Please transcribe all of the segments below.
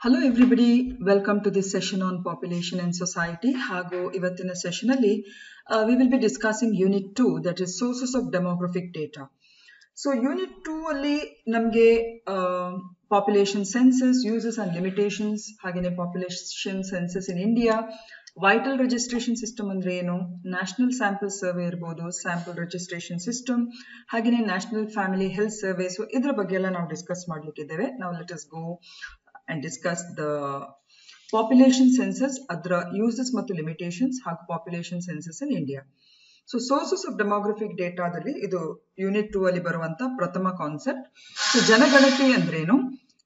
Hello everybody, welcome to this session on population and society. ಹಾಗೂ ಇವತ್ತಿನ session ಅಲ್ಲಿ we will be discussing unit 2, that is sources of demographic data. So unit 2 ಅಲ್ಲಿ ನಮಗೆ population census, uses and limitations, ಹಾಗೇನೆ population census in India, vital registration system ಅಂದ್ರೆ ಏನು, national sample survey ಇರಬಹುದು, sample registration system, ಹಾಗೇನೆ national family health survey. So ಇದರ ಬಗ್ಗೆ ಎಲ್ಲ ನಾವು discuss ಮಾಡ್ಲಿಕ್ಕಿದ್ದೇವೆ. Now let us go and discuss the population census, adra uses ಮತ್ತು limitations ಹಾಗೂ population census in India. So sources of demographic data ದಲ್ಲಿ ಇದು ಯೂನಿಟ್ 2 ಅಲ್ಲಿ ಬರುವಂತ ಪ್ರಥಮ ಕಾನ್ಸೆಪ್ಟ್. ಸೊ ಜನಗಣತಿ ಅಂದ್ರೇನು,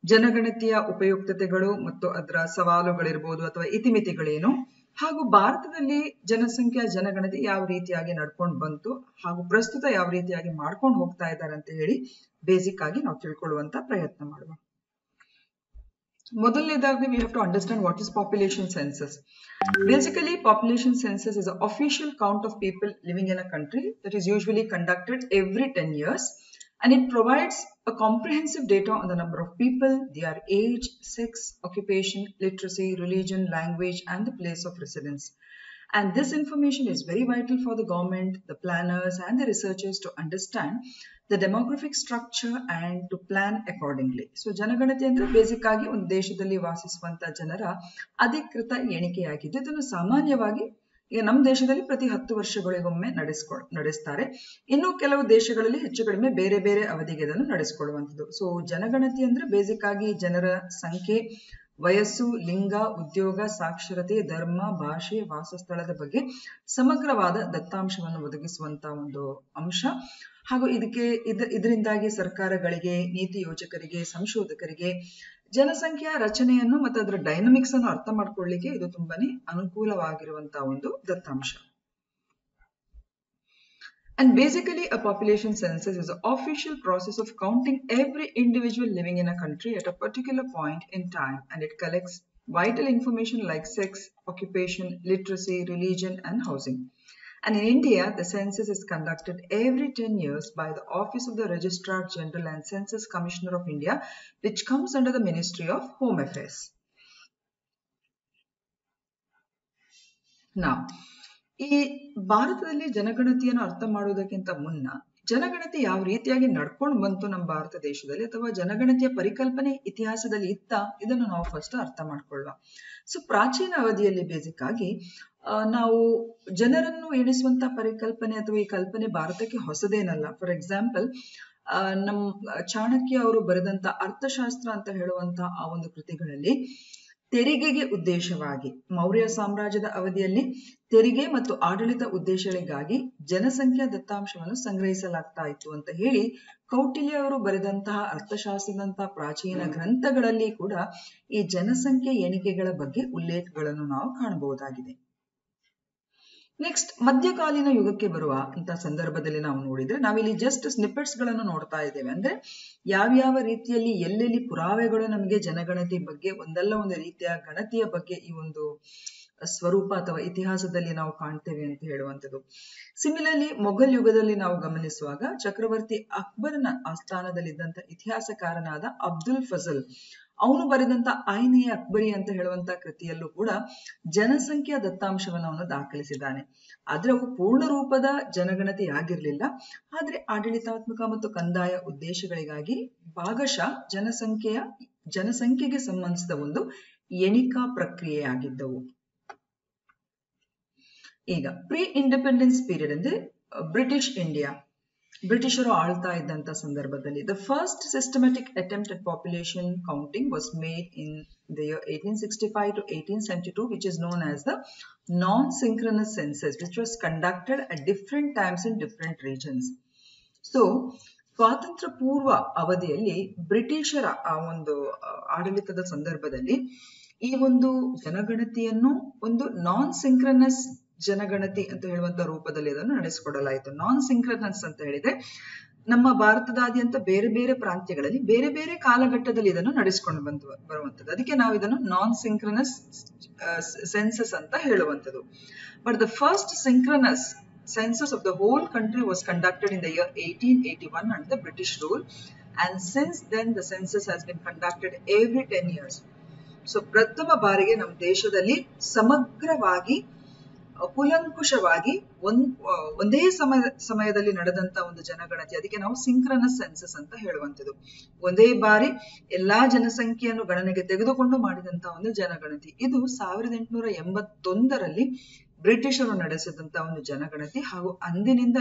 ಜನಗಣತಿಯ ಉಪಯುಕ್ತತೆಗಳು ಮತ್ತು ಅದರ ಸವಾಲುಗಳಿರಬಹುದು ಅಥವಾ ಇತಿಮಿತಿಗಳೇನು, ಹಾಗೂ ಭಾರತದಲ್ಲಿ ಜನಸಂಖ್ಯಾ ಜನಗಣತಿ ಯಾವ ರೀತಿಯಾಗಿ ನಡ್ಕೊಂಡು ಬಂತು ಹಾಗೂ ಪ್ರಸ್ತುತ ಯಾವ ರೀತಿಯಾಗಿ ಮಾಡ್ಕೊಂಡು ಹೋಗ್ತಾ ಇದ್ದಾರೆ ಅಂತ ಹೇಳಿ ಬೇಸಿಕ್ ಆಗಿ ನಾವು ತಿಳ್ಕೊಳ್ಳುವಂತ ಪ್ರಯತ್ನ ಮಾಡುವ. ಮೊದಲನೇದಾಗಿ we have to understand what is population census. Basically, population census is an official count of people living in a country that is usually conducted every 10 years, and it provides a comprehensive data on the number of people, their age, sex, occupation, literacy, religion, language, and the place of residence. And this information is very vital for the government, the planners, and the researchers to understand the demographic structure and to plan accordingly. So ಜನಗಣತಿ ಅಂದ್ರೆ basic ಆಗಿ ಒಂದು ದೇಶದಲ್ಲಿ ವಾಸಿಸುವಂತ ಜನರ ಅಧಿಕೃತ ಎಣಿಕೆಯಾಗಿದ್ದು, ಇದನ್ನು ಸಾಮಾನ್ಯವಾಗಿ ಈಗ ನಮ್ಮ ದೇಶದಲ್ಲಿ ಪ್ರತಿ 10 ವರ್ಷಗಳಿಗೊಮ್ಮೆ ನಡೆಸ್ತಾರೆ. ಇನ್ನು ಕೆಲವು ದೇಶಗಳಲ್ಲಿ ಹೆಚ್ಚು ಕಡಿಮೆ ಬೇರೆ ಬೇರೆ ಅವಧಿಗೆ ಇದನ್ನು ನಡೆಸಿಕೊಳ್ಳುವಂಥದ್ದು. ಸೊ ಜನಗಣತಿ ಅಂದ್ರೆ ಬೇಸಿಕ್ ಆಗಿ ಜನರ ಸಂಖ್ಯೆ, ವಯಸ್ಸು, ಲಿಂಗ, ಉದ್ಯೋಗ, ಸಾಕ್ಷರತೆ, ಧರ್ಮ, ಭಾಷೆ, ವಾಸಸ್ಥಳದ ಬಗ್ಗೆ ಸಮಗ್ರವಾದ ದತ್ತಾಂಶವನ್ನು ಒದಗಿಸುವಂತ ಒಂದು ಅಂಶ. ಹಾಗೂ ಇದರಿಂದಾಗಿ ಸರ್ಕಾರಗಳಿಗೆ, ನೀತಿ ಯೋಜಕರಿಗೆ, ಸಂಶೋಧಕರಿಗೆ ಜನಸಂಖ್ಯಾ ರಚನೆಯನ್ನು ಮತ್ತು ಅದರ ಡೈನಮಿಕ್ಸ್ ಅನ್ನು ಅರ್ಥ ಮಾಡ್ಕೊಳ್ಳಿಕ್ಕೆ ಇದು ತುಂಬಾನೇ ಅನುಕೂಲವಾಗಿರುವಂತಹ ಒಂದು ದತ್ತಾಂಶ. And basically, a population census is an official process of counting every individual living in a country at a particular point in time, and it collects vital information like sex, occupation, literacy, religion, and housing. And in India, the census is conducted every 10 years by the Office of the Registrar General and Census Commissioner of India, which comes under the Ministry of Home Affairs. Now, ಈ ಭಾರತದಲ್ಲಿ ಜನಗಣತಿಯನ್ನು ಅರ್ಥ ಮಾಡುವುದಕ್ಕಿಂತ ಮುನ್ನ ಜನಗಣತಿ ಯಾವ ರೀತಿಯಾಗಿ ನಡ್ಕೊಂಡು ಬಂತು ನಮ್ಮ ಭಾರತ ದೇಶದಲ್ಲಿ, ಅಥವಾ ಜನಗಣತಿಯ ಪರಿಕಲ್ಪನೆ ಇತಿಹಾಸದಲ್ಲಿ ಇತ್ತ, ಇದನ್ನು ನಾವು ಫಸ್ಟ್ ಅರ್ಥ ಮಾಡ್ಕೊಳ್ಳುವ. ಸೊ ಪ್ರಾಚೀನ ಅವಧಿಯಲ್ಲಿ ಬೇಸಿಕ್ ಆಗಿ ನಾವು ಜನರನ್ನು ಎಣಿಸುವಂತ ಪರಿಕಲ್ಪನೆ ಅಥವಾ ಈ ಕಲ್ಪನೆ ಭಾರತಕ್ಕೆ ಹೊಸದೇನಲ್ಲ. ಫಾರ್ ಎಕ್ಸಾಂಪಲ್, ನಮ್ ಚಾಣಕ್ಯ ಅವರು ಬರೆದಂತ ಅರ್ಥಶಾಸ್ತ್ರ ಅಂತ ಹೇಳುವಂತ ಆ ಒಂದು ಕೃತಿಗಳಲ್ಲಿ ತೆರಿಗೆಗೆ ಉದ್ದೇಶವಾಗಿ ಮೌರ್ಯ ಸಾಮ್ರಾಜ್ಯದ ಅವಧಿಯಲ್ಲಿ ತೆರಿಗೆ ಮತ್ತು ಆಡಳಿತ ಉದ್ದೇಶಗಳಿಗಾಗಿ ಜನಸಂಖ್ಯಾ ದತ್ತಾಂಶವನ್ನು ಸಂಗ್ರಹಿಸಲಾಗ್ತಾ ಇತ್ತು ಅಂತ ಹೇಳಿ ಕೌಟಿಲ್ಯ ಅವರು ಬರೆದಂತಹ ಅರ್ಥಶಾಸ್ತ್ರದಂತಹ ಪ್ರಾಚೀನ ಗ್ರಂಥಗಳಲ್ಲಿ ಕೂಡ ಈ ಜನಸಂಖ್ಯೆ ಎಣಿಕೆಗಳ ಬಗ್ಗೆ ಉಲ್ಲೇಖಗಳನ್ನು ನಾವು ಕಾಣಬಹುದಾಗಿದೆ. ನೆಕ್ಸ್ಟ್, ಮಧ್ಯಕಾಲೀನ ಯುಗಕ್ಕೆ ಬರುವ ಅಂತ ಸಂದರ್ಭದಲ್ಲಿ ನಾವು ನೋಡಿದ್ರೆ ನಾವಿಲ್ಲಿ ಜಸ್ಟ್ ಸ್ನಿಪೆಟ್ಸ್ ಗಳನ್ನು ನೋಡ್ತಾ ಇದ್ದೇವೆ. ಅಂದ್ರೆ ಯಾವ್ಯಾವ ರೀತಿಯಲ್ಲಿ ಎಲ್ಲೆಲ್ಲಿ ಪುರಾವೆಗಳು ನಮಗೆ ಜನಗಣತಿ ಬಗ್ಗೆ, ಒಂದಲ್ಲ ಒಂದು ರೀತಿಯ ಗಣತಿಯ ಬಗ್ಗೆ ಈ ಒಂದು ಸ್ವರೂಪ ಅಥವಾ ಇತಿಹಾಸದಲ್ಲಿ ನಾವು ಕಾಣ್ತೇವೆ ಅಂತ ಹೇಳುವಂಥದ್ದು. ಸಿಮಿಲರ್ಲಿ ಮೊಘಲ್ ಯುಗದಲ್ಲಿ ನಾವು ಗಮನಿಸುವಾಗ ಚಕ್ರವರ್ತಿ ಅಕ್ಬರ್ನ ಆಸ್ಥಾನದಲ್ಲಿದ್ದಂತ ಇತಿಹಾಸಕಾರನಾದ ಅಬ್ದುಲ್ ಫಜಲ್ ಅವನು ಬರೆದಂತ ಐನ್-ಇ ಅಕ್ಬರಿ ಅಂತ ಹೇಳುವಂತ ಕೃತಿಯಲ್ಲೂ ಕೂಡ ಜನಸಂಖ್ಯಾ ದತ್ತಾಂಶವನ್ನು ಅವನು ದಾಖಲಿಸಿದ್ದಾನೆ. ಆದ್ರೆ ಅವು ಪೂರ್ಣ ರೂಪದ ಜನಗಣತಿ ಆಗಿರ್ಲಿಲ್ಲ, ಆದ್ರೆ ಆಡಳಿತಾತ್ಮಕ ಮತ್ತು ಕಂದಾಯ ಉದ್ದೇಶಗಳಿಗಾಗಿ ಭಾಗಶಃ ಜನಸಂಖ್ಯೆಗೆ ಸಂಬಂಧಿಸಿದ ಒಂದು ಎಣಿಕಾ ಪ್ರಕ್ರಿಯೆಯಾಗಿದ್ದವು. ಈಗ ಪ್ರೀ ಇಂಡಿಪೆಂಡೆನ್ಸ್ ಪೀರಿಯಡ್ ಅಂದ್ರೆ ಬ್ರಿಟಿಷ್ ಇಂಡಿಯಾ, ಬ್ರಿಟಿಷರು ಆಳ್ತಾ ಇದ್ದಂತ ಸಂದರ್ಭದಲ್ಲಿ the first systematic attempt at population counting was made in the year 1865 to 1872, which is known as the non-synchronous census, which was conducted at different times in different regions. So ಸ್ವಾತಂತ್ರ್ಯ ಪೂರ್ವ ಅವಧಿಯಲ್ಲಿ ಬ್ರಿಟಿಷರ ಆ ಒಂದು ಆಡಳಿತದ ಸಂದರ್ಭದಲ್ಲಿ ಈ ಒಂದು ಜನಗಣತಿಯನ್ನು ಒಂದು ನಾನ್ ಸಿಂಕ್ರನಸ್ ಜನಗಣತಿ ಅಂತ ಹೇಳುವಂತ ರೂಪದಲ್ಲಿ ಅದನ್ನು ನಡೆಸಿಕೊಡಲಾಯಿತು. ನಾನ್ ಸಿಂಕ್ರನಸ್ ಅಂತ ಹೇಳಿದ್ರೆ ನಮ್ಮ ಭಾರತದಾದ್ಯಂತ ಬೇರೆ ಬೇರೆ ಪ್ರಾಂತ್ಯಗಳಲ್ಲಿ ಬೇರೆ ಬೇರೆ ಕಾಲಘಟ್ಟದಲ್ಲಿ ಇದನ್ನು ನಡೆಸಿಕೊಂಡು ಬರುವಂತದ್ದು. ಅದಕ್ಕೆ ನಾವು ಇದನ್ನು ನಾನ್ ಸಿಂಕ್ರನಸ್ ಸೆನ್ಸಸ್ ಅಂತ ಹೇಳುವಂಥದ್ದು. But the first synchronous census of the whole country was conducted in the year 1881 under the British rule, and since then the census has been conducted every 10 years. So ಪ್ರಥಮ ಬಾರಿಗೆ ನಮ್ಮ ದೇಶದಲ್ಲಿ ಸಮಗ್ರವಾಗಿ ಕೂಲಂಕುಷವಾಗಿ ಒಂದೇ ಸಮಯದಲ್ಲಿ ನಡೆದಂತ ಒಂದು ಜನಗಣತಿ, ಅದಕ್ಕೆ ನಾವು ಸಿಂಕ್ರನಸ್ ಸೆನ್ಸಸ್ ಅಂತ ಹೇಳುವಂಥದ್ದು. ಒಂದೇ ಬಾರಿ ಎಲ್ಲಾ ಜನಸಂಖ್ಯೆಯನ್ನು ಗಣನೆಗೆ ತೆಗೆದುಕೊಂಡು ಮಾಡಿದಂತ ಒಂದು ಜನಗಣತಿ. ಇದು 1881ರಲ್ಲಿ ಬ್ರಿಟಿಷರು ನಡೆಸಿದಂತ ಒಂದು ಜನಗಣತಿ, ಹಾಗೂ ಅಂದಿನಿಂದ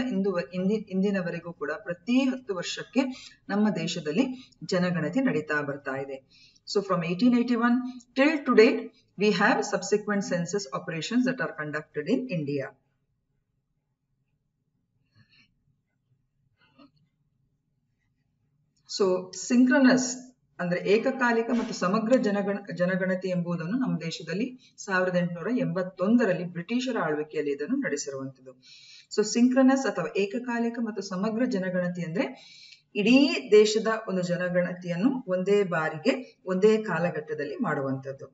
ಇಂದಿನವರೆಗೂ ಕೂಡ ಪ್ರತಿ 10 ವರ್ಷಕ್ಕೆ ನಮ್ಮ ದೇಶದಲ್ಲಿ ಜನಗಣತಿ ನಡೀತಾ ಬರ್ತಾ ಇದೆ. So from 1881 till today, we have subsequent census operations that are conducted in India. So synchronous ಅಂದ್ರೆ ಏಕಕಾಲಿಕ ಮತ್ತು ಸಮಗ್ರ ಜನಗಣತಿ ಎಂಬುದನ್ನು ನಮ್ಮ ದೇಶದಲ್ಲಿ 1881ರಲ್ಲಿ ಬ್ರಿಟಿಷರ ಆಳ್ವಿಕೆಯಲ್ಲಿ ಇದನ್ನು ನಡೆಸಿರುವಂತದ್ದು. ಸೊ ಸಿಂಕ್ರನಸ್ ಅಥವಾ ಏಕಕಾಲಿಕ ಮತ್ತು ಸಮಗ್ರ ಜನಗಣತಿ ಅಂದ್ರೆ ಇಡೀ ದೇಶದ ಒಂದು ಜನಗಣತಿಯನ್ನು ಒಂದೇ ಬಾರಿಗೆ ಒಂದೇ ಕಾಲಘಟ್ಟದಲ್ಲಿ ಮಾಡುವಂಥದ್ದು.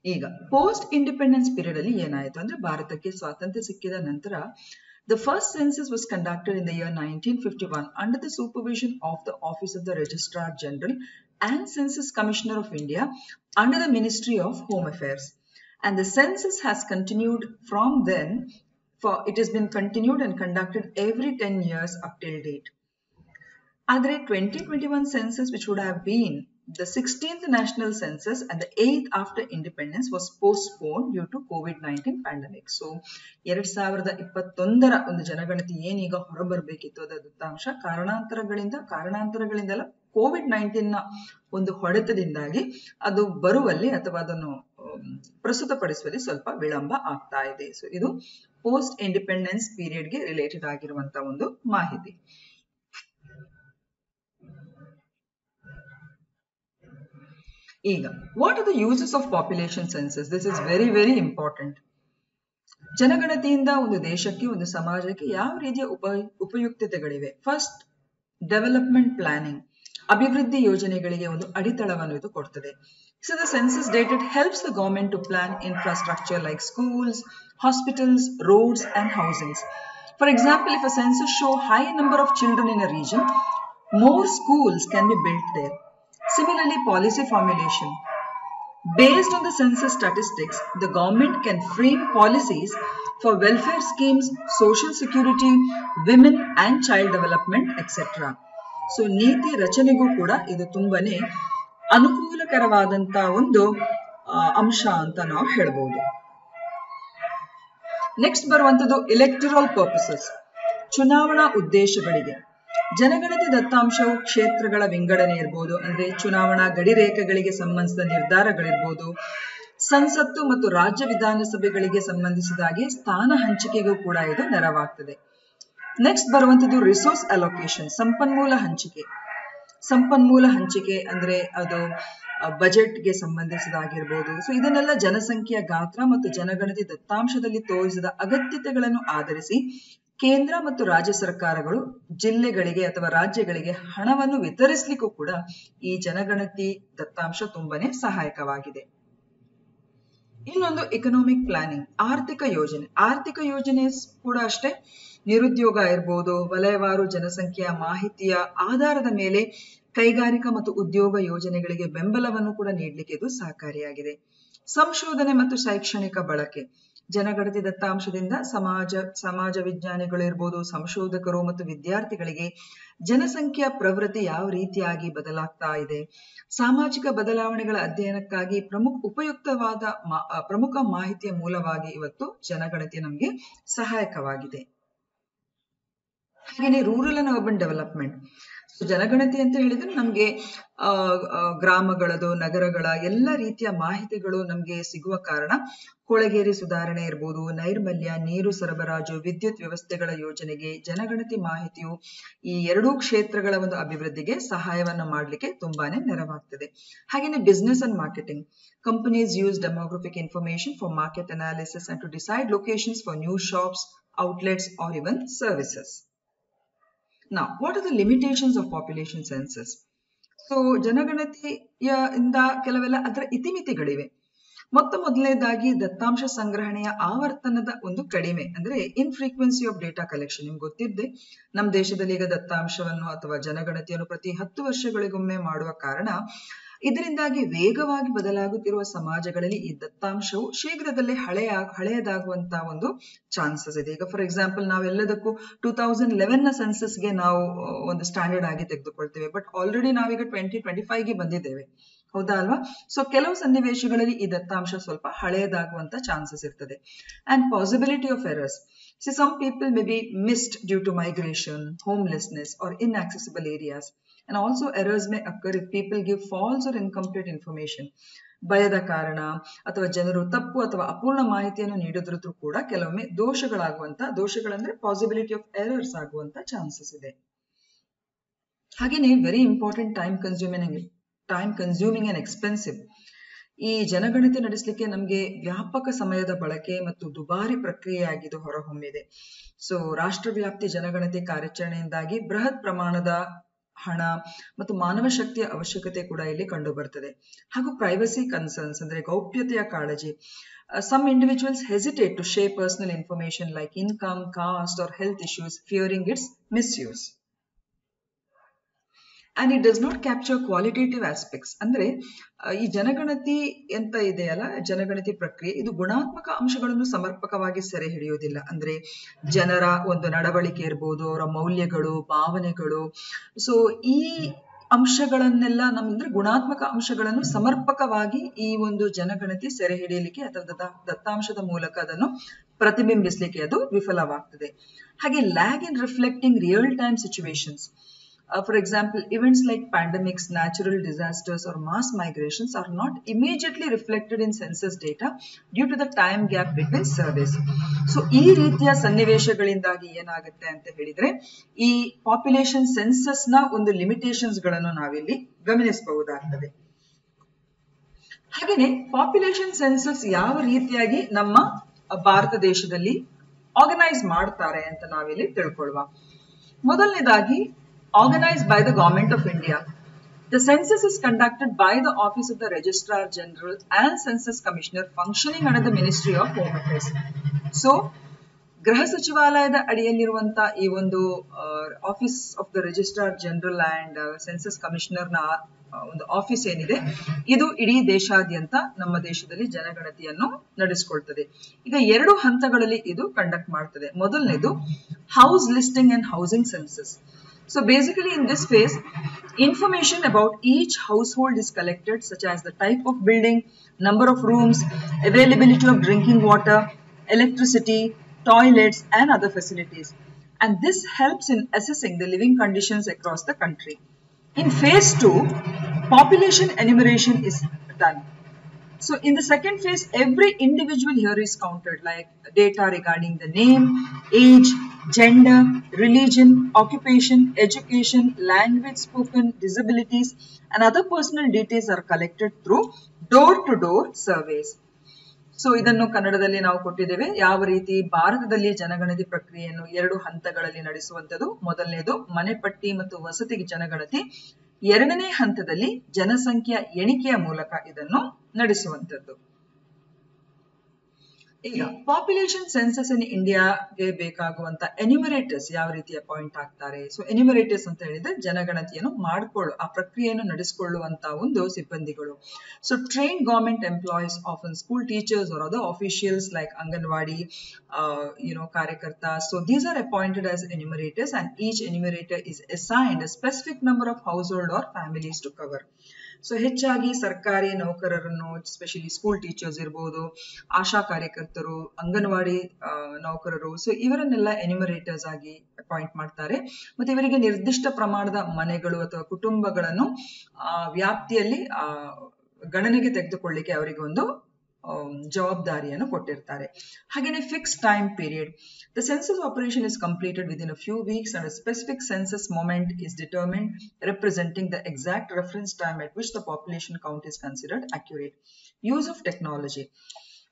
ಈಗ ಪೋಸ್ಟ್ ಇಂಡಿಪೆಂಡೆನ್ಸ್ ಪೀರಿಯಡ್ ಅಲ್ಲಿ ಏನಾಯ್ತು ಅಂದ್ರೆ, ಭಾರತಕ್ಕೆ ಸ್ವಾತಂತ್ರ್ಯ ಸಿಕ್ಕಿದ ನಂತರ the first census was conducted in the year 1951 under the supervision of the Office of the Registrar General and Census Commissioner of India under the Ministry of Home Affairs, and the census has continued from then. It has been continued and conducted every 10 years up till date. Adre 2021 census, which would have been the 16th national census and the 8th after independence, was postponed due to COVID-19 pandemic. So 2021ರ ಒಂದು ಜನಗಣತಿ ಏನೀಗ ಹೊರಬರಬೇಕಿತ್ತು ಅದರ ದತ್ತಾಂಶ ಕಾರಣಾಂತರಗಳಿಂದಲ್ಲ COVID-19 ನ ಒಂದು ಹೊಡೆತದಿಂದಾಗಿ ಅದು ಬರುವಲ್ಲಿ ಅಥವಾ ಅದನ್ನು ಪ್ರಸ್ತುತಪಡಿಸುವಲ್ಲಿ ಸ್ವಲ್ಪ ವಿಳಂಬ ಆಗ್ತಾ ಇದೆ. ಸೊ ಇದು ಪೋಸ್ಟ್ ಇಂಡಿಪೆಂಡೆನ್ಸ್ ಪೀರಿಯಡ್ಗೆ ರಿಲೇಟೆಡ್ ಆಗಿರುವಂತಹ ಒಂದು ಮಾಹಿತಿ. ಈಗ what are the uses of population census? This is very very important. ಜನಗಣತಿಯಿಂದ ಒಂದು ದೇಶಕ್ಕೆ, ಒಂದು ಸಮಾಜಕ್ಕೆ ಯಾವ ರೀತಿಯ ಉಪಯುಕ್ತತೆಗಳಿವೆ? ಫಸ್ಟ್, ಡೆವಲಪ್ಮೆಂಟ್ ಪ್ಲಾನಿಂಗ್, ಅಭಿವೃದ್ಧಿ ಯೋಜನೆಗಳಿಗೆ ಒಂದು ಅಡಿತಳವನ್ನು ಇದು ಕೊಡ್ತದೆ. So the census data helps the government to plan infrastructure like schools, hospitals, roads and housings. For example, if a census shows high number of children in a region, more schools can be built there. Similarly, policy formulation. Based on the census statistics, the government can frame policies for welfare schemes, social security, women and child development, etc. So ನೀತಿ ರಚನೆಗೂ ಕೂಡ ಇದು ತುಂಬಾನೇ ಅನುಕೂಲಕರವಾದಂತ ಒಂದು ಅಂಶ ಅಂತ ನಾವು ಹೇಳ್ಬೋದು. Next ಬರುವಂತದ್ದು ಎಲೆಕ್ಟರಲ್ ಪರ್ಪಸಸ್, ಚುನಾವಣಾ ಉದ್ದೇಶಗಳಿಗೆ. ಜನಗಣತಿ ದತ್ತಾಂಶವು ಕ್ಷೇತ್ರಗಳ ವಿಂಗಡಣೆ ಇರಬಹುದು, ಅಂದ್ರೆ ಚುನಾವಣಾ ಗಡಿರೇಖೆಗಳಿಗೆ ಸಂಬಂಧಿಸಿದ ನಿರ್ಧಾರಗಳಿರ್ಬೋದು, ಸಂಸತ್ತು ಮತ್ತು ರಾಜ್ಯ ವಿಧಾನಸಭೆಗಳಿಗೆ ಸಂಬಂಧಿಸಿದಾಗೆ ಸ್ಥಾನ ಹಂಚಿಕೆಗೂ ಕೂಡ ಇದು ನೆರವಾಗ್ತದೆ. ನೆಕ್ಸ್ಟ್ ಬರುವಂತದ್ದು ರಿಸೋರ್ಸ್ ಅಲೋಕೇಶನ್, ಸಂಪನ್ಮೂಲ ಹಂಚಿಕೆ ಅಂದ್ರೆ ಅದು ಬಜೆಟ್ಗೆ ಸಂಬಂಧಿಸಿದಾಗಿರ್ಬೋದು. ಸೊ ಇದನ್ನೆಲ್ಲ ಜನಸಂಖ್ಯೆಯ ಗಾತ್ರ ಮತ್ತು ಜನಗಣತಿ ದತ್ತಾಂಶದಲ್ಲಿ ತೋರಿಸಿದ ಅಗತ್ಯತೆಗಳನ್ನು ಆಧರಿಸಿ ಕೇಂದ್ರ ಮತ್ತು ರಾಜ್ಯ ಸರ್ಕಾರಗಳು ಜಿಲ್ಲೆಗಳಿಗೆ ಅಥವಾ ರಾಜ್ಯಗಳಿಗೆ ಹಣವನ್ನು ವಿತರಿಸಲಿಕ್ಕೂ ಕೂಡ ಈ ಜನಗಣತಿ ದತ್ತಾಂಶ ತುಂಬಾನೇ ಸಹಾಯಕವಾಗಿದೆ. ಇನ್ನೊಂದು ಎಕನಾಮಿಕ್ ಪ್ಲಾನಿಂಗ್, ಆರ್ಥಿಕ ಯೋಜನೆ ಕೂಡ ಅಷ್ಟೇ. ನಿರುದ್ಯೋಗ ಇರ್ಬೋದು, ವಲಯವಾರು ಜನಸಂಖ್ಯೆಯ ಮಾಹಿತಿಯ ಆಧಾರದ ಮೇಲೆ ಕೈಗಾರಿಕಾ ಮತ್ತು ಉದ್ಯೋಗ ಯೋಜನೆಗಳಿಗೆ ಬೆಂಬಲವನ್ನು ಕೂಡ ನೀಡಲಿಕ್ಕೆ ಇದು ಸಹಕಾರಿಯಾಗಿದೆ. ಸಂಶೋಧನೆ ಮತ್ತು ಶೈಕ್ಷಣಿಕ ಬಳಕೆ, ಜನಗಣತಿ ದತ್ತಾಂಶದಿಂದ ಸಮಾಜ ವಿಜ್ಞಾನಿಗಳು ಇರ್ಬೋದು, ಸಂಶೋಧಕರು ಮತ್ತು ವಿದ್ಯಾರ್ಥಿಗಳಿಗೆ ಜನಸಂಖ್ಯೆಯ ಪ್ರವೃತ್ತಿ ಯಾವ ರೀತಿಯಾಗಿ ಬದಲಾಗ್ತಾ ಇದೆ, ಸಾಮಾಜಿಕ ಬದಲಾವಣೆಗಳ ಅಧ್ಯಯನಕ್ಕಾಗಿ ಉಪಯುಕ್ತವಾದ ಪ್ರಮುಖ ಮಾಹಿತಿಯ ಮೂಲವಾಗಿ ಇವತ್ತು ಜನಗಣತಿ ನಮಗೆ ಸಹಾಯಕವಾಗಿದೆ. ಹಾಗೆಯೇ ರೂರಲ್ ಅಂಡ್ ಅರ್ಬನ್ ಡೆವಲಪ್ಮೆಂಟ್. ಜನಗಣತಿ ಅಂತ ಹೇಳಿದ್ರೆ ನಮ್ಗೆ ಗ್ರಾಮಗಳದು, ನಗರಗಳ ಎಲ್ಲ ರೀತಿಯ ಮಾಹಿತಿಗಳು ನಮ್ಗೆ ಸಿಗುವ ಕಾರಣ ಕೊಳಗೇರಿ ಸುಧಾರಣೆ ಇರ್ಬೋದು, ನೈರ್ಮಲ್ಯ, ನೀರು ಸರಬರಾಜು, ವಿದ್ಯುತ್ ವ್ಯವಸ್ಥೆಗಳ ಯೋಜನೆಗೆ ಜನಗಣತಿ ಮಾಹಿತಿಯು ಈ ಎರಡೂ ಕ್ಷೇತ್ರಗಳ ಒಂದು ಅಭಿವೃದ್ಧಿಗೆ ಸಹಾಯವನ್ನು ಮಾಡಲಿಕ್ಕೆ ತುಂಬಾನೇ ನೆರವಾಗ್ತದೆ. ಹಾಗೇನೆ business and marketing. Companies use demographic information for market analysis and to decide locations for new shops, outlets or even services. Now, what are the limitations of population census? So, ಜನಗಣತಿಯಿಂದ ಕೆಲವೆಲ್ಲ ಅದರ ಇತಿಮಿತಿಗಳಿವೆ. ಮೊದಲನೇದಾಗಿ ದತ್ತಾಂಶ ಸಂಗ್ರಹಣೆಯ ಆವರ್ತನದ ಒಂದು ಕಡಿಮೆ, ಅಂದ್ರೆ ಇನ್ಫ್ರೀಕ್ವೆನ್ಸಿ ಆಫ್ ಡೇಟಾ ಕಲೆಕ್ಷನ್. ನಿಮ್ಗೆ ಗೊತ್ತಿದ್ದೆ, ನಮ್ಮ ದೇಶದಲ್ಲಿ ಈಗ ದತ್ತಾಂಶವನ್ನು ಅಥವಾ ಜನಗಣತಿಯನ್ನು ಪ್ರತಿ 10 ವರ್ಷಗಳಿಗೊಮ್ಮೆ ಮಾಡುವ ಕಾರಣ ಇದರಿಂದಾಗಿ ವೇಗವಾಗಿ ಬದಲಾಗುತ್ತಿರುವ ಸಮಾಜಗಳಲ್ಲಿ ಈ ದತ್ತಾಂಶವು ಶೀಘ್ರದಲ್ಲೇ ಹಳೆಯದಾಗುವಂತಹ ಒಂದು ಚಾನ್ಸಸ್ ಇದೆ. ಈಗ ಫಾರ್ ಎಕ್ಸಾಂಪಲ್ ನಾವೆಲ್ಲದಕ್ಕೂ 2011 ನ ಸೆನ್ಸಸ್ಗೆ ನಾವು ಒಂದು ಸ್ಟ್ಯಾಂಡರ್ಡ್ ಆಗಿ ತೆಗೆದುಕೊಳ್ತೇವೆ, ಬಟ್ ಆಲ್ರೆಡಿ ನಾವೀಗ 2025ಗೆ ಬಂದಿದ್ದೇವೆ, ಹೌದಾ ಅಲ್ವಾ? ಸೊ ಕೆಲವು ಸನ್ನಿವೇಶಗಳಲ್ಲಿ ಈ ದತ್ತಾಂಶ ಸ್ವಲ್ಪ ಹಳೆಯದಾಗುವಂತ ಚಾನ್ಸಸ್ ಇರ್ತದೆ. And possibility of errors. See, some people may be missed due to migration, homelessness, or inaccessible areas. And also errors may occur if people give false or incomplete information. ಭಯದ ಕಾರಣ ಅಥವಾ ಜನರು ತಪ್ಪು ಅಥವಾ ಅಪೂರ್ಣ ಮಾಹಿತಿಯನ್ನು ನೀಡಿದ್ರೂ ಕೂಡ ಕೆಲವೊಮ್ಮೆ ದೋಷಗಳಂದ್ರೆ ಪಾಸಿಬಿಲಿಟಿ ಆಫ್ ಎರರ್ಸ್ ಆಗುವಂತ ಚಾನ್ಸಸ್ ಇದೆ. ಹಾಗೇನೆ very important time consuming and expensive. ಈ ಜನಗಣತಿ ನಡೆಸಲಿಕ್ಕೆ ನಮಗೆ ವ್ಯಾಪಕ ಸಮಯದ ಬಳಕೆ ಮತ್ತು ದುಬಾರಿ ಪ್ರಕ್ರಿಯೆಯಾಗಿದ್ದು ಹೊರಹೊಮ್ಮಿದೆ. ಸೊ ರಾಷ್ಟ್ರವ್ಯಾಪ್ತಿ ಜನಗಣತಿ ಕಾರ್ಯಾಚರಣೆಯಿಂದಾಗಿ ಬೃಹತ್ ಪ್ರಮಾಣದ ಹಣ ಮತ್ತು ಮಾನವ ಶಕ್ತಿಯ ಅವಶ್ಯಕತೆ ಕೂಡ ಇಲ್ಲಿ ಕಂಡು ಬರ್ತದೆ. ಹಾಗೂ ಪ್ರೈವಸಿ ಕನ್ಸರ್ನ್ಸ್ ಅಂದ್ರೆ ಗೌಪ್ಯತೆಯ ಕಾಳಜಿ. Some individuals hesitate to share personal information like income, caste or health issues, fearing its misuse. And it does not capture qualitative aspects. ಅಂದ್ರೆ ಈ ಜನಗಣತಿ ಎಂತ ಇದೆಯಲ್ಲ, ಜನಗಣತಿ ಪ್ರಕ್ರಿಯೆ ಇದು ಗುಣಾತ್ಮಕ ಅಂಶಗಳನ್ನು ಸಮರ್ಪಕವಾಗಿ ಸೆರೆ ಹಿಡಿಯುವುದಿಲ್ಲ. ಅಂದ್ರೆ ಜನರ ಒಂದು ನಡವಳಿಕೆ ಇರ್ಬೋದು, ಅವರ ಮೌಲ್ಯಗಳು, ಭಾವನೆಗಳು. ಸೊ ಈ ಅಂಶಗಳನ್ನೆಲ್ಲ ನಮ್ದ್ರೆ ಗುಣಾತ್ಮಕ ಅಂಶಗಳನ್ನು ಸಮರ್ಪಕವಾಗಿ ಈ ಒಂದು ಜನಗಣತಿ ಸೆರೆ ಹಿಡಿಯಲಿಕ್ಕೆ ಅಥವಾ ದತ್ತಾಂಶದ ಮೂಲಕ ಅದನ್ನು ಪ್ರತಿಬಿಂಬಿಸಲಿಕ್ಕೆ ಅದು ವಿಫಲವಾಗ್ತದೆ. ಹಾಗೆ lag in reflecting real time situations. For example, events like pandemics, natural disasters or mass migrations are not immediately reflected in census data due to the time gap between surveys. So ಈ ರೀತಿಯ ಸನ್ನಿವೇಶಗಳಿಂದಾಗಿ ಏನಾಗುತ್ತೆ ಅಂತ ಹೇಳಿದ್ರೆ ಈ population census ನ ಒಂದು limitations ಗಳನ್ನು ನಾವಿಲ್ಲಿ ಗಮನಿಸಬಹುದಾಗ್ತದೆ. ಹಾಗೇನೆ ಪಾಪ್ಯುಲೇಷನ್ ಸೆನ್ಸಸ್ ಯಾವ ರೀತಿಯಾಗಿ ನಮ್ಮ ಭಾರತ ದೇಶದಲ್ಲಿ ಆರ್ಗನೈಸ್ ಮಾಡ್ತಾರೆ ಅಂತ ನಾವಿಲ್ಲಿ ತಿಳ್ಕೊಳ್ಳುವ. ಮೊದಲನೇದಾಗಿ, organized by the Government of India. The census is conducted by the Office of the Registrar General and Census Commissioner functioning under the Ministry of Home Affairs. So, ಗೃಹ ಸಚಿವಾಲಯದ ಅಡಿಯಲ್ಲಿರುವಂತ ಈ ಒಂದು office of the registrar general and census commissioner ನ ಒಂದು office ಏನಿದೆ, ಇದು ಇಡೀ ದೇಶಾದ್ಯಂತ ನಮ್ಮ ದೇಶದಲ್ಲಿ ಜನಗಣತಿಯನ್ನು ನಡೆಸಿಕೊಳ್ತದೆ. ಈಗ 2 ಹಂತಗಳಲ್ಲಿ ಇದು ಕಂಡಕ್ಟ್ ಮಾಡ್ತದೆ. ಮೊದಲನೇದು house listing and housing census. So basically in this phase, information about each household is collected, such as the type of building, number of rooms, availability of drinking water, electricity, toilets and other facilities. And this helps in assessing the living conditions across the country. In phase 2, population enumeration is done. So in the second phase, every individual here is counted, like data regarding the name, age, gender, religion, occupation, education, language spoken, disabilities, and other personal details are collected through door-to-door surveys. So ಇದನ್ನು ಕನ್ನಡದಲ್ಲಿ ನಾವು ಕೊಟ್ಟಿದ್ದೇವೆ. ಯಾವ ರೀತಿ ಭಾರತದಲ್ಲಿ ಜನಗಣತಿ ಪ್ರಕ್ರಿಯೆಯನ್ನು 2 ಹಂತಗಳಲ್ಲಿ ನಡೆಸುವಂತದ್ದು. ಮೊದಲನೇದು ಮನೆಪಟ್ಟಿ ಮತ್ತು ವಸತಿ ಜನಗಣತಿ. 2ನೇ ಹಂತದಲ್ಲಿ ಜನಸಂಖ್ಯೆಯ ಎಣಿಕೆಯ ಮೂಲಕ ಇದನ್ನು ನಡೆಸುವಂತದ್ದು. ಈಗ ಪಾಪ್ಯುಲೇಷನ್ ಸೆನ್ಸಸ್ ಇನ್ ಇಂಡಿಯಾಗೆ ಬೇಕಾಗುವಂತ ಎನ್ಯುಮರೇಟರ್ಸ್ ಯಾವ ರೀತಿಯ ಪಾಯಿಂಟ್ ಆಗ್ತಾರೆ. ಸೊ ಎನ್ಯುಮರೇಟರ್ಸ್ ಅಂತ ಹೇಳಿದ್ರೆ ಜನಗಣತಿಯನ್ನು ಆ ಪ್ರಕ್ರಿಯೆಯನ್ನು ನಡೆಸಿಕೊಳ್ಳುವಂತ ಒಂದು ಸಿಬ್ಬಂದಿಗಳು. So trained government employees, often school teachers or other officials like anganwadi, ಕಾರ್ಯಕರ್ತ. So these are appointed as enumerators and each enumerator is assigned a specific number of household or families to cover. So ಹೆಚ್ಚಾಗಿ ಸರ್ಕಾರಿ ನೌಕರರನ್ನು, especially school teachers ಇರ್ಬೋದು, ಆಶಾ ಕಾರ್ಯಕರ್ತರು, ಅಂಗನವಾಡಿ ನೌಕರರು, so ಇವರನ್ನೆಲ್ಲ ಎನ್ಯುಮರೇಟರ್ಸ್ ಆಗಿ appoint ಮಾಡ್ತಾರೆ. ಮತ್ತೆ ಇವರಿಗೆ ನಿರ್ದಿಷ್ಟ ಪ್ರಮಾಣದ ಮನೆಗಳು ಅಥವಾ ಕುಟುಂಬಗಳನ್ನು ವ್ಯಾಪ್ತಿಯಲ್ಲಿ ಗಣನೆಗೆ ತೆಗೆದುಕೊಳ್ಳಿಕ್ಕೆ ಅವರಿಗೆ ಒಂದು ಜವಾಬ್ದಾರಿಯನ್ನು ಕೊಟ್ಟಿರ್ತಾರೆ. ಹಾಗೇನೆ fix time period. The census operation is completed within a few weeks and a specific census moment is determined, representing the exact reference time at which the population count is considered accurate. Use of technology.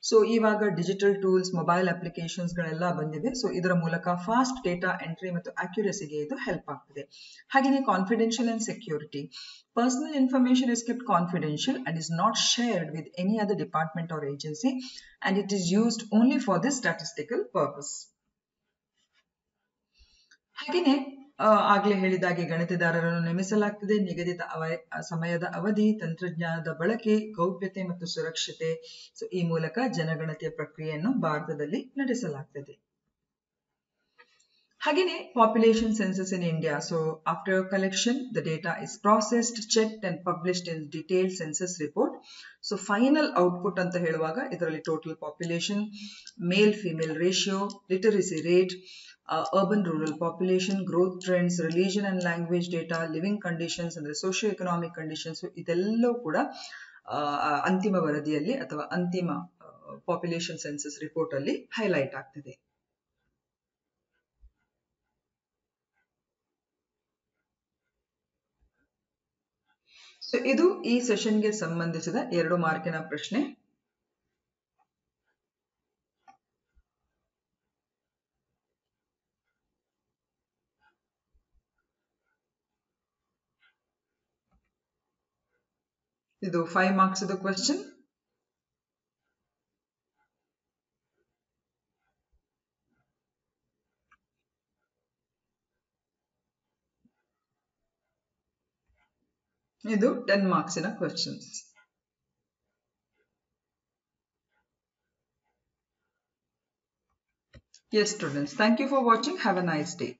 So ಇವಾಗ digital tools, mobile applications ಗಳೆಲ್ಲ ಬಂದಿವೆ. So ಇದರ ಮೂಲಕ fast data entry ಮತ್ತು ಅಕ್ಯುರಸಿಗೆ ಇದು help ಆಗ್ತದೆ. ಹಾಗೆಯೇ confidential and security. Personal information is kept confidential and is not shared with any other department or agency, and it is used only for this statistical purpose. ಹಾಗೆಯೇ ಆಗ್ಲೇ ಹೇಳಿದಾಗೆ ಗಣತಿದಾರರನ್ನು ನೇಮಿಸಲಾಗ್ತದೆ. ನಿಗದಿತ ಸಮಯದ ಅವಧಿ, ತಂತ್ರಜ್ಞಾನದ ಬಳಕೆ, ಗೌಪ್ಯತೆ ಮತ್ತು ಸುರಕ್ಷತೆ. ಸೊ ಈ ಮೂಲಕ ಜನಗಣತಿಯ ಪ್ರಕ್ರಿಯೆಯನ್ನು ಭಾರತದಲ್ಲಿ ನಡೆಸಲಾಗ್ತದೆ. ಹಾಗೇನೆ population census in India. So after collection the data is processed, checked and published in detailed census report. So final output ಅಂತ ಹೇಳುವಾಗ ಇದರಲ್ಲಿ total population, male female ratio, literacy rate, urban rural population, growth trends, religion and language data, living conditions ಅಂದ್ರೆ socio economic conditions, ಇದೆಲ್ಲವೂ ಕೂಡ ಅಂತಿಮ ವರದಿಯಲ್ಲಿ ಅಥವಾ ಅಂತಿಮ ಪಾಪ್ಯುಲೇಷನ್ ಸೆನ್ಸಸ್ ರಿಪೋರ್ಟ್ ಅಲ್ಲಿ ಹೈಲೈಟ್ ಆಗ್ತದೆ. ಸೊ ಇದು ಈ ಸೆಷನ್ಗೆ ಸಂಬಂಧಿಸಿದ 2 ಮಾರ್ಕಿನ ಪ್ರಶ್ನೆ. ಇದು 5 marks ಇದು ಕ್ವೆಶ್ಚನ್. ಇದು 10 marks ಇನ questions. Yes students, thank you for watching. Have a nice day.